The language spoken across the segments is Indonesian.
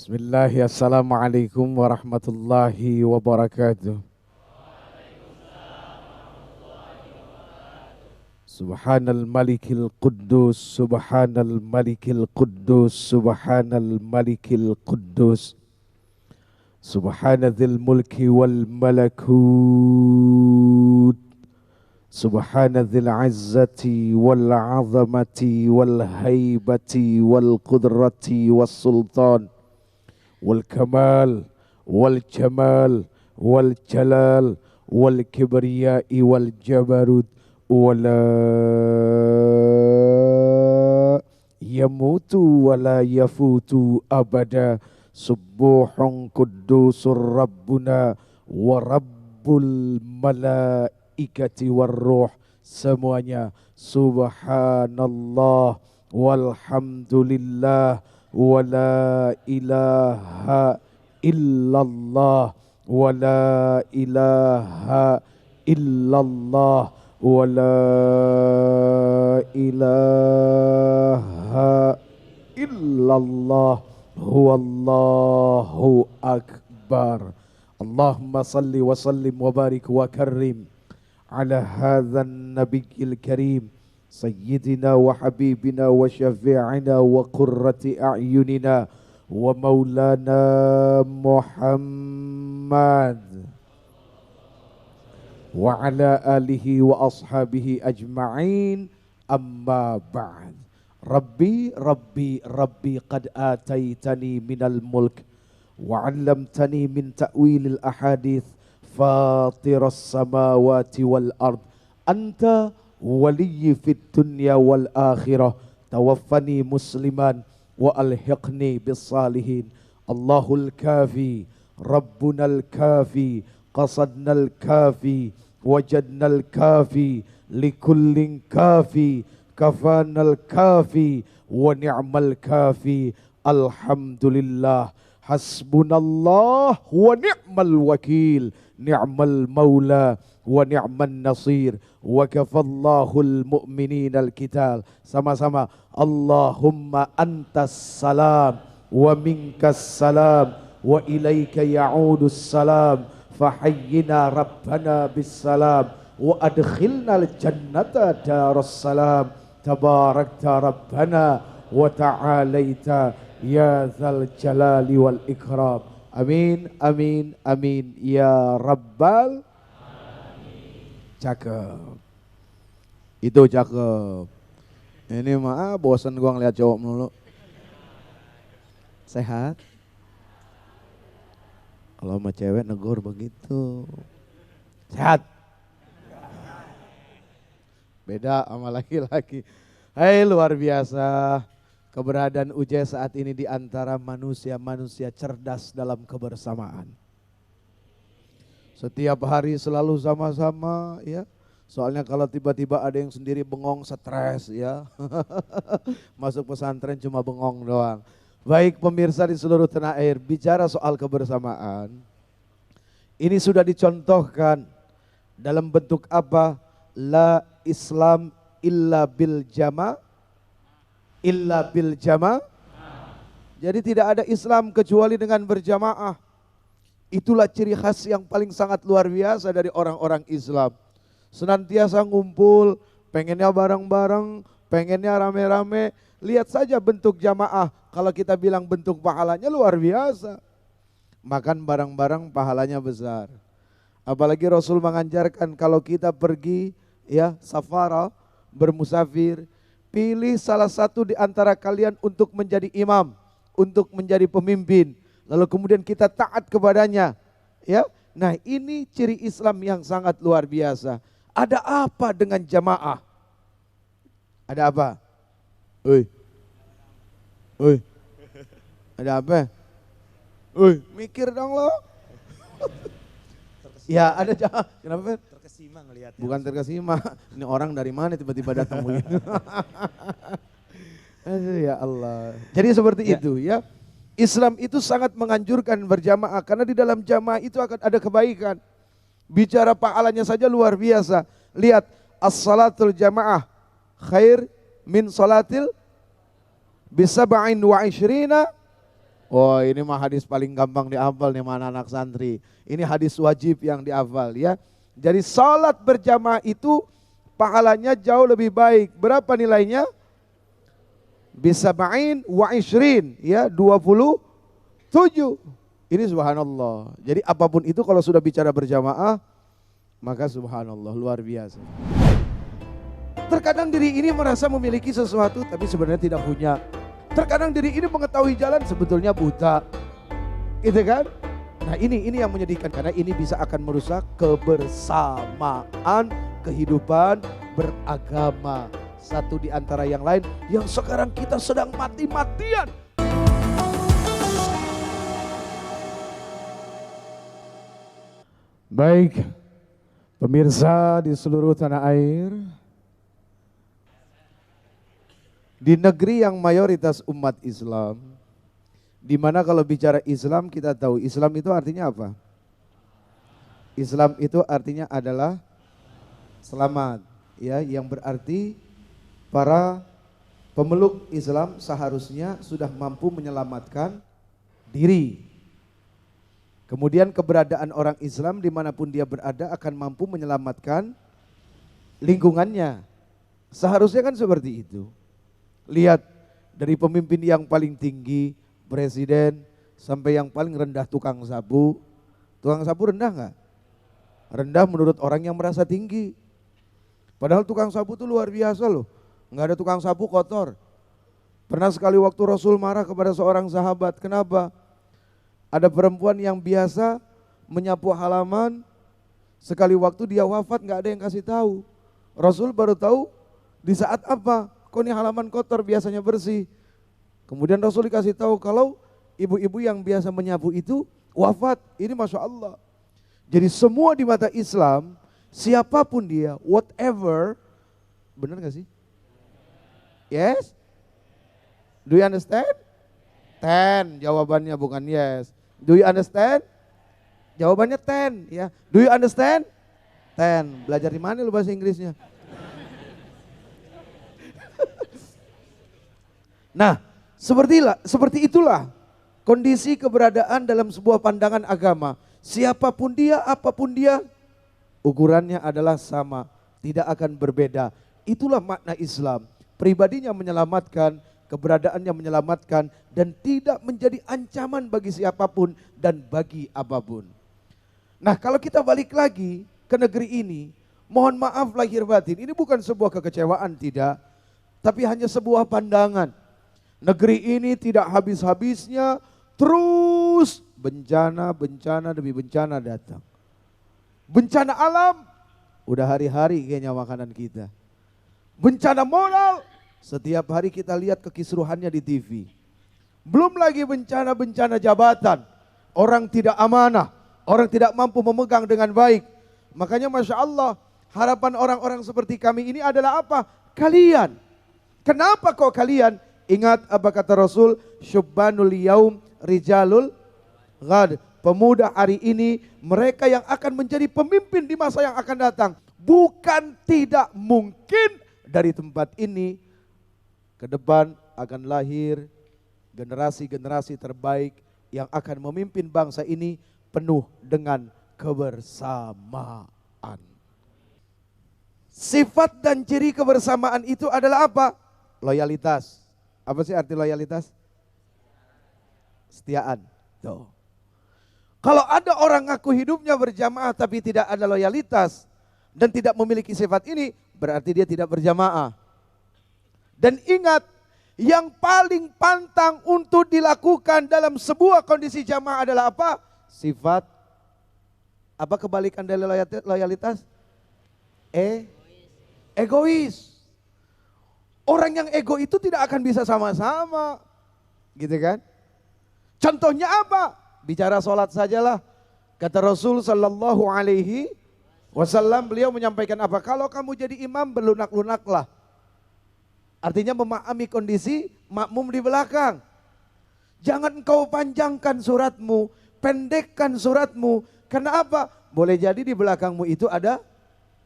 Bismillah, assalamualaikum warahmatullahi wabarakatuh. Subhanal malikil quddus, subhanal malikil quddus, subhanal malikil quddus. Subhanadzil mulki wal malakut. Subhanadzil izzati wal azamati wal haibati wal qudrati was sultan. والكمال والجمال والجلال والكبرياء والجبروت ولا يموت ولا يفوت أبدا سبوح قدوس ربنا ورب الملائكة والروح semuanya subhanallah walhamdulillah ولا إله إلا الله ولا إله إلا الله ولا إله إلا الله هو الله أكبر اللهم صل وسلم وبارك وكرم على هذا النبي الكريم سيدنا وحبيبنا وشفيعنا وقرة أعيننا ومولانا محمد وعلى آله وأصحابه أجمعين أما بعد ربي ربي ربي قد آتيتني من الملك وعلمتني من تأويل الأحاديث فاطر السماوات والأرض أنت ولي في الدنيا والآخرة توفني مسلما وألحقني بالصالحين الله الكافي ربنا الكافي قصدنا الكافي وجدنا الكافي لكل كافي كفانا الكافي ونعم الكافي الحمد لله حسبنا الله ونعم الوكيل نعم المولى ونعم النصير وكفى الله المؤمنين القتال sama-sama Allahumma antas salam wa minkas salam wa ilaika ya'udus salam fahayyina rabbana bis salam wa adkhilnal jannata daras salam tabarakta rabbana wa ta'alaita ya dzal jalali wal ikram amin amin amin ya rabbal cakep. Itu cakep. Ini mah bosan gua ngeliat cowok melulu. Sehat. Kalau sama cewek negur begitu. Sehat. Beda sama laki-laki. Hai luar biasa. Keberadaan Uje saat ini di antara manusia-manusia cerdas dalam kebersamaan. Setiap hari selalu sama-sama ya. Soalnya kalau tiba-tiba ada yang sendiri bengong stres ya. Masuk pesantren cuma bengong doang. Baik pemirsa di seluruh tanah air, bicara soal kebersamaan. Ini sudah dicontohkan dalam bentuk apa? La Islam illa bil jama. Illa bil jama. Jadi tidak ada Islam kecuali dengan berjamaah. Itulah ciri khas yang paling sangat luar biasa dari orang-orang Islam. Senantiasa ngumpul, pengennya bareng-bareng, pengennya rame-rame. Lihat saja bentuk jamaah, kalau kita bilang bentuk pahalanya luar biasa. Makan bareng-bareng pahalanya besar. Apalagi Rasul mengajarkan kalau kita pergi ya safara, bermusafir, pilih salah satu di antara kalian untuk menjadi imam, untuk menjadi pemimpin. Lalu kemudian kita taat kepadanya, ya. Nah ini ciri Islam yang sangat luar biasa. Ada apa dengan jamaah? Ada apa? Oi, oi, ada apa? Oi, mikir dong lo. Ya ada jamaah. Kenapa? Terkesima ngelihatnya. Bukan terkesima. Ini orang dari mana tiba-tiba datang begitu? Aduh ya Allah. Jadi seperti itu ya. Islam itu sangat menganjurkan berjamaah karena di dalam jamaah itu akan ada kebaikan. Bicara pahalanya saja luar biasa. Lihat as-salatul jamaah khair min salatil bisab'in wa ishrina Oh ini mah hadis paling gampang dihafal nih mana anak santri. Ini hadis wajib yang dihafal ya. Jadi salat berjamaah itu pahalanya jauh lebih baik. Berapa nilainya? Bisa ma'in wa ishrin ya 27. Ini subhanallah. Jadi apapun itu kalau sudah bicara berjamaah maka subhanallah luar biasa. Terkadang diri ini merasa memiliki sesuatu tapi sebenarnya tidak punya. Terkadang diri ini mengetahui jalan sebetulnya buta. Gitu kan? Nah ini yang menyedihkan karena ini bisa akan merusak kebersamaan kehidupan beragama. Satu di antara yang lain yang sekarang kita sedang mati-matian. Baik, pemirsa di seluruh tanah air. Di negeri yang mayoritas umat Islam, di mana kalau bicara Islam kita tahu Islam itu artinya apa? Islam itu artinya adalah selamat, ya, yang berarti para pemeluk Islam seharusnya sudah mampu menyelamatkan diri. Kemudian keberadaan orang Islam dimanapun dia berada akan mampu menyelamatkan lingkungannya. Seharusnya kan seperti itu. Lihat dari pemimpin yang paling tinggi, presiden, sampai yang paling rendah tukang sapu. Tukang sapu rendah nggak? Rendah menurut orang yang merasa tinggi. Padahal tukang sapu itu luar biasa loh. Nggak ada tukang sapu kotor. Pernah sekali waktu Rasul marah kepada seorang sahabat. Kenapa? Ada perempuan yang biasa menyapu halaman. Sekali waktu dia wafat nggak ada yang kasih tahu. Rasul baru tahu di saat apa? Kok ini halaman kotor biasanya bersih. Kemudian Rasul dikasih tahu kalau ibu-ibu yang biasa menyapu itu wafat. Ini Masya Allah. Jadi semua di mata Islam, siapapun dia, whatever, benar gak sih? Yes? Do you understand? 10, jawabannya bukan yes. Do you understand? Jawabannya 10 ya. Do you understand? 10. Belajar di mana lu bahasa Inggrisnya? Nah, seperti itulah kondisi keberadaan dalam sebuah pandangan agama. Siapapun dia, apapun dia, ukurannya adalah sama, tidak akan berbeda. Itulah makna Islam. Pribadinya menyelamatkan, keberadaannya menyelamatkan, dan tidak menjadi ancaman bagi siapapun dan bagi apapun. Nah, kalau kita balik lagi ke negeri ini, mohon maaf lahir batin, ini bukan sebuah kekecewaan, tidak, tapi hanya sebuah pandangan. Negeri ini tidak habis-habisnya terus bencana demi bencana datang. Bencana alam, udah hari-hari kayaknya makanan kita. Bencana moral, setiap hari kita lihat kekisruhannya di TV. Belum lagi bencana-bencana jabatan, orang tidak amanah, orang tidak mampu memegang dengan baik. Makanya Masya Allah, harapan orang-orang seperti kami ini adalah apa? Kalian. Kenapa kok kalian? Ingat apa kata Rasul, syubbanul yaum rijalul ghad. Pemuda hari ini mereka yang akan menjadi pemimpin di masa yang akan datang. Bukan tidak mungkin dari tempat ini ke depan akan lahir generasi-generasi terbaik yang akan memimpin bangsa ini penuh dengan kebersamaan. Sifat dan ciri kebersamaan itu adalah apa? Loyalitas. Apa sih arti loyalitas? Setiaan. Tuh. Kalau ada orang ngaku hidupnya berjamaah tapi tidak ada loyalitas dan tidak memiliki sifat ini, berarti dia tidak berjamaah. Dan ingat, yang paling pantang untuk dilakukan dalam sebuah kondisi jamaah adalah apa? Sifat. Apa kebalikan dari loyalitas? Egois. Orang yang ego itu tidak akan bisa sama-sama, gitu kan? Contohnya apa? Bicara sholat sajalah. Kata Rasul Sallallahu Alaihi Wasallam, beliau menyampaikan apa? Kalau kamu jadi imam berlunak-lunaklah. Artinya memahami kondisi makmum di belakang. Jangan engkau panjangkan suratmu, pendekkan suratmu. Karena apa? Boleh jadi di belakangmu itu ada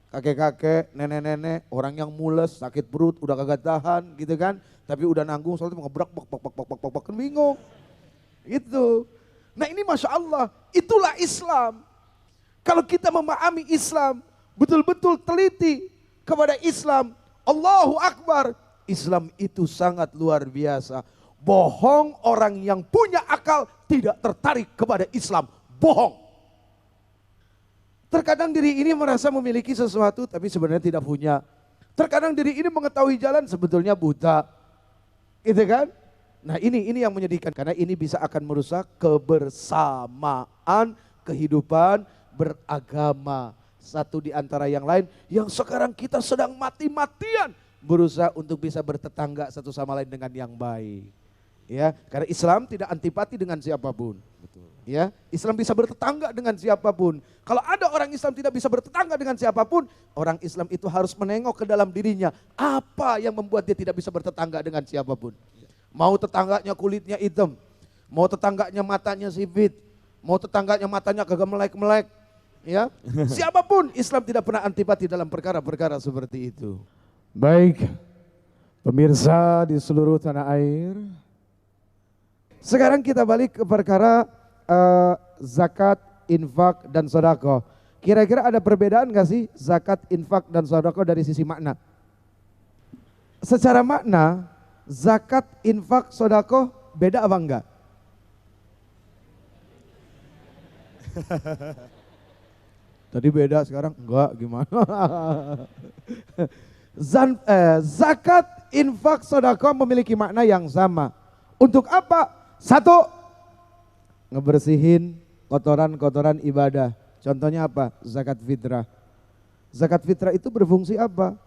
kakek-kakek, nenek-nenek, orang yang mules, sakit perut, udah kagak tahan gitu kan. Tapi udah nanggung, soalnya ngebrak, kan bingung. Itu. Nah ini Masya Allah, itulah Islam. Kalau kita memahami Islam, betul-betul teliti kepada Islam, Allahu Akbar, Islam itu sangat luar biasa. Bohong orang yang punya akal tidak tertarik kepada Islam. Bohong. Terkadang diri ini merasa memiliki sesuatu tapi sebenarnya tidak punya. Terkadang diri ini mengetahui jalan sebetulnya buta. Gitu kan? Nah ini yang menyedihkan karena ini bisa akan merusak kebersamaan kehidupan beragama. Satu di antara yang lain yang sekarang kita sedang mati-matian berusaha untuk bisa bertetangga satu sama lain dengan yang baik. Ya, karena Islam tidak antipati dengan siapapun. Betul. Ya, Islam bisa bertetangga dengan siapapun. Kalau ada orang Islam tidak bisa bertetangga dengan siapapun, orang Islam itu harus menengok ke dalam dirinya. Apa yang membuat dia tidak bisa bertetangga dengan siapapun? Mau tetangganya kulitnya hitam, mau tetangganya matanya sipit, mau tetangganya matanya kagak melek-melek. Ya, siapapun Islam tidak pernah antipati dalam perkara-perkara seperti itu. Baik, pemirsa di seluruh tanah air. Sekarang kita balik ke perkara zakat, infak, dan sodako. Kira-kira ada perbedaan gak sih zakat, infak, dan sodako dari sisi makna? Secara makna, zakat, infak, sodako beda apa enggak? Tadi beda, sekarang enggak, gimana? Zakat, infak, sodako memiliki makna yang sama. Untuk apa? Satu, ngebersihin kotoran-kotoran ibadah. Contohnya apa? Zakat fitrah. Zakat fitrah itu berfungsi apa?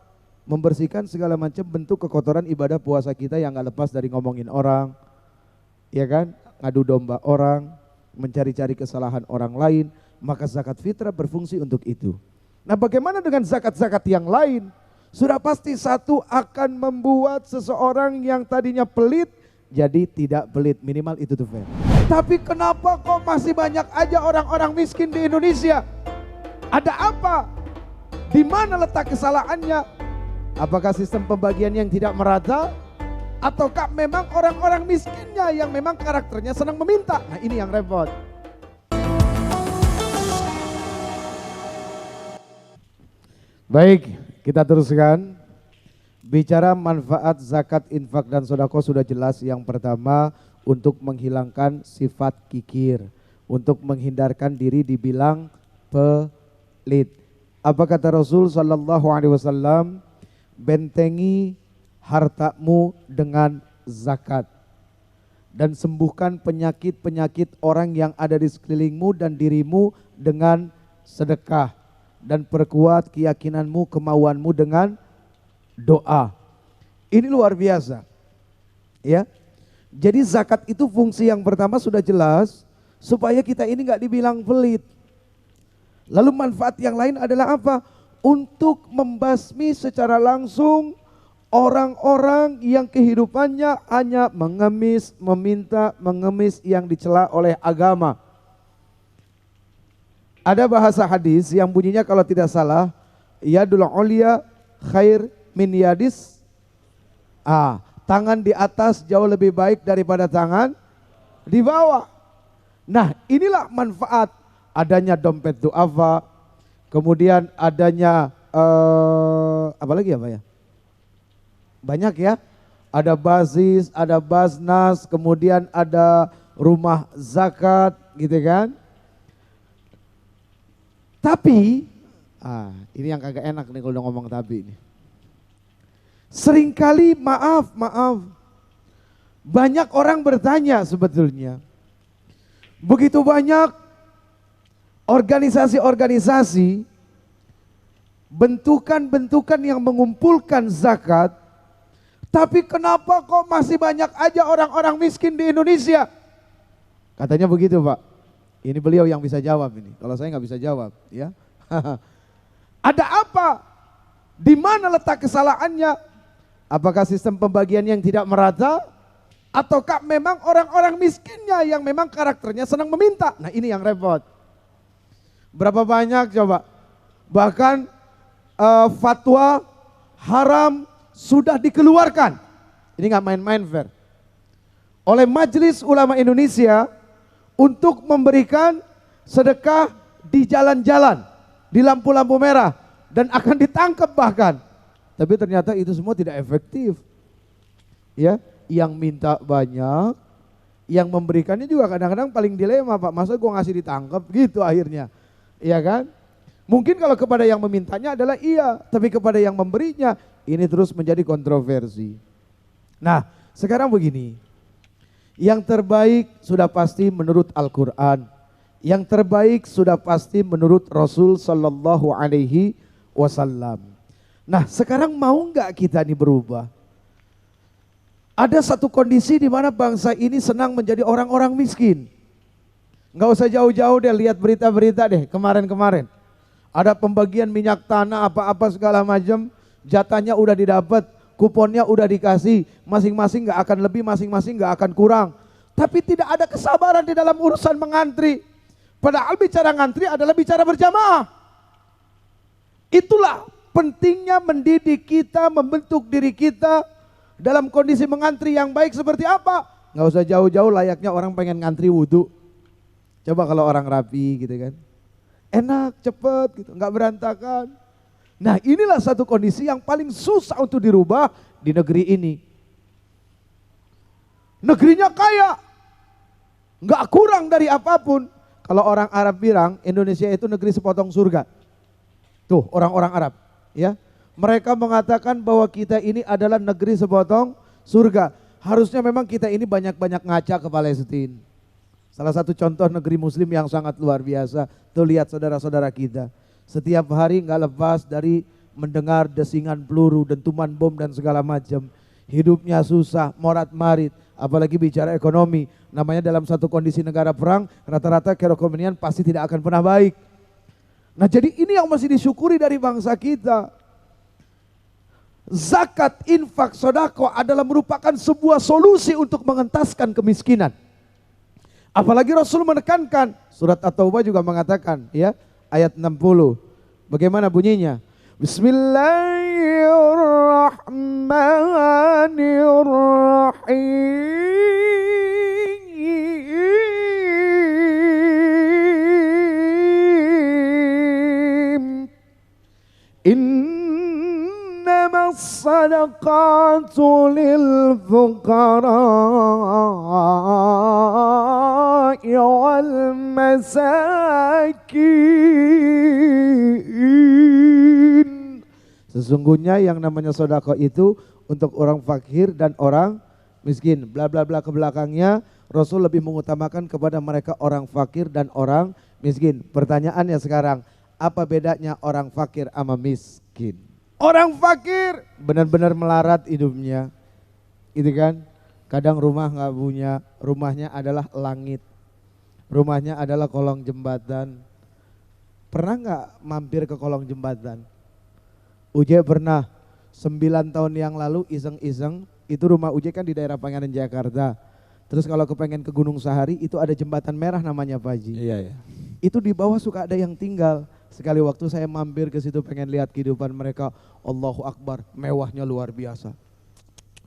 Membersihkan segala macam bentuk kekotoran ibadah puasa kita yang gak lepas dari ngomongin orang, ya kan? Ngadu domba orang, mencari-cari kesalahan orang lain. Maka zakat fitrah berfungsi untuk itu. Nah bagaimana dengan zakat-zakat yang lain? Sudah pasti satu akan membuat seseorang yang tadinya pelit jadi tidak pelit, minimal itu tuh fair. Tapi kenapa kok masih banyak aja orang-orang miskin di Indonesia? Ada apa? Di mana letak kesalahannya? Apakah sistem pembagian yang tidak merata? Ataukah memang orang-orang miskinnya yang memang karakternya senang meminta? Nah ini yang repot. Baik, kita teruskan. Bicara manfaat zakat, infak, dan sodako sudah jelas. Yang pertama untuk menghilangkan sifat kikir, untuk menghindarkan diri dibilang pelit. Apa kata Rasul Sallallahu Alaihi Wasallam? Bentengi hartamu dengan zakat dan sembuhkan penyakit-penyakit orang yang ada di sekelilingmu dan dirimu dengan sedekah, dan perkuat keyakinanmu, kemauanmu dengan doa. Ini luar biasa. Ya. Jadi zakat itu fungsi yang pertama sudah jelas supaya kita ini enggak dibilang pelit. Lalu manfaat yang lain adalah apa? Untuk membasmi secara langsung orang-orang yang kehidupannya hanya mengemis, meminta, mengemis yang dicela oleh agama. Ada bahasa hadis yang bunyinya kalau tidak salah, yadul ulia khair min yadis, tangan di atas jauh lebih baik daripada tangan di bawah. Nah inilah manfaat adanya dompet duafa, kemudian adanya apa lagi ya Pak ya? Banyak ya, ada basis, ada basnas, kemudian ada rumah zakat gitu kan. Tapi ini yang kagak enak nih kalau udah ngomong tapi ini. Seringkali maaf, banyak orang bertanya sebetulnya, begitu banyak organisasi-organisasi, bentukan-bentukan yang mengumpulkan zakat, tapi kenapa kok masih banyak aja orang-orang miskin di Indonesia? Katanya begitu Pak. Ini beliau yang bisa jawab ini, kalau saya nggak bisa jawab ya. Ada apa? Di mana letak kesalahannya? Apakah sistem pembagian yang tidak merata? Ataukah memang orang-orang miskinnya yang memang karakternya senang meminta? Nah ini yang repot. Berapa banyak coba? Bahkan fatwa haram sudah dikeluarkan. Ini nggak main-main Fer. oleh Majelis Ulama Indonesia untuk memberikan sedekah di jalan-jalan, di lampu-lampu merah, dan akan ditangkap bahkan. Tapi ternyata itu semua tidak efektif. Ya, yang minta banyak, yang memberikannya juga kadang-kadang paling dilema, Pak. Masa gue ngasih ditangkap gitu akhirnya. Iya kan? Mungkin kalau kepada yang memintanya adalah iya, tapi kepada yang memberinya ini terus menjadi kontroversi. Nah, sekarang begini. Yang terbaik sudah pasti menurut Al-Quran. Yang terbaik sudah pasti menurut Rasul Sallallahu Alaihi Wasallam. Nah, sekarang mau nggak kita nih berubah? Ada satu kondisi di mana bangsa ini senang menjadi orang-orang miskin. Nggak usah jauh-jauh deh, lihat berita-berita deh kemarin-kemarin. Ada pembagian minyak tanah apa-apa segala macam, jatahnya udah didapat, kuponnya udah dikasih, masing-masing nggak akan lebih, masing-masing nggak akan kurang. Tapi tidak ada kesabaran di dalam urusan mengantri. Padahal bicara ngantri adalah bicara berjamaah. Itulah pentingnya mendidik kita, membentuk diri kita dalam kondisi mengantri yang baik seperti apa. Nggak usah jauh-jauh, layaknya orang pengen ngantri wudhu. Coba kalau orang rapi gitu kan, enak, cepet gitu, nggak berantakan. Nah, inilah satu kondisi yang paling susah untuk dirubah di negeri ini. Negerinya kaya, nggak kurang dari apapun. Kalau orang Arab bilang Indonesia itu negeri sepotong surga. Tuh orang-orang Arab, ya. Mereka mengatakan bahwa kita ini adalah negeri sepotong surga. Harusnya memang kita ini banyak-banyak ngaca ke Palestina. Salah satu contoh negeri muslim yang sangat luar biasa. Tuh lihat saudara-saudara kita. Setiap hari nggak lepas dari mendengar desingan peluru, dentuman bom dan segala macam. Hidupnya susah, morat-marit, apalagi bicara ekonomi. Namanya dalam satu kondisi negara perang, rata-rata keekonomian pasti tidak akan pernah baik. Nah, jadi ini yang masih disyukuri dari bangsa kita. Zakat, infak, sodako adalah merupakan sebuah solusi untuk mengentaskan kemiskinan. Apalagi Rasul menekankan, surat At-Taubah juga mengatakan, ya, ayat 60. Bagaimana bunyinya? Bismillahirrahmanirrahim. Innamas sadaqatu lil fuqara'i wal masakin. Sesungguhnya yang namanya sedekah itu untuk orang fakir dan orang miskin. Bla bla bla ke belakangnya, Rasul lebih mengutamakan kepada mereka orang fakir dan orang miskin. Pertanyaannya sekarang, apa bedanya orang fakir sama miskin? Orang fakir benar-benar melarat hidupnya, gitu kan? Kadang rumah nggak punya, rumahnya adalah langit, rumahnya adalah kolong jembatan. Pernah nggak mampir ke kolong jembatan? Uje pernah, 9 tahun yang lalu iseng-iseng, itu rumah Uje kan di daerah Panganan Jakarta. Terus kalau kepengen ke Gunung Sahari itu ada jembatan merah namanya Pak Haji. Iya, iya. Itu di bawah suka ada yang tinggal. Sekali waktu saya mampir ke situ pengen lihat kehidupan mereka, Allahu Akbar, mewahnya luar biasa.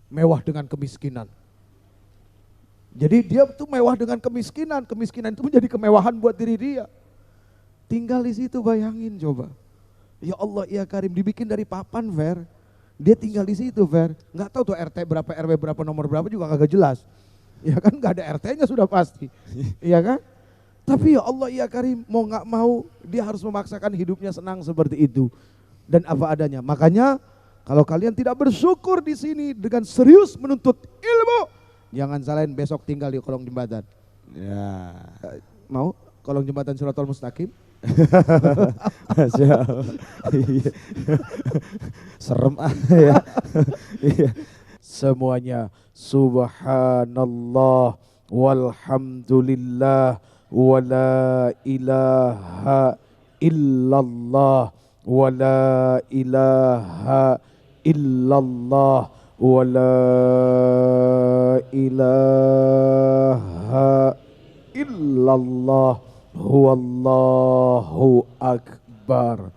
Mewah dengan kemiskinan. Jadi dia tuh mewah dengan kemiskinan, kemiskinan itu menjadi kemewahan buat diri dia. Tinggal di situ, bayangin coba. Ya Allah, ya Karim, dibikin dari papan, Ver. Dia tinggal di situ, Ver. Nggak tahu tuh RT berapa, RW berapa, nomor berapa juga kagak jelas. Ya kan, nggak ada RT-nya sudah pasti. Iya kan? Tapi ya Allah, ya Karim, mau nggak mau dia harus memaksakan hidupnya senang seperti itu dan apa adanya. Makanya kalau kalian tidak bersyukur di sini dengan serius menuntut ilmu, jangan salahin besok tinggal di kolong jembatan. Ya. Mau kolong jembatan Shiratal Mustaqim? Iya. Serem ya. Iya. Semuanya subhanallah walhamdulillah wa la ilaha illallah wa la ilaha illallah wa la ilaha illallah huwallahu akbar.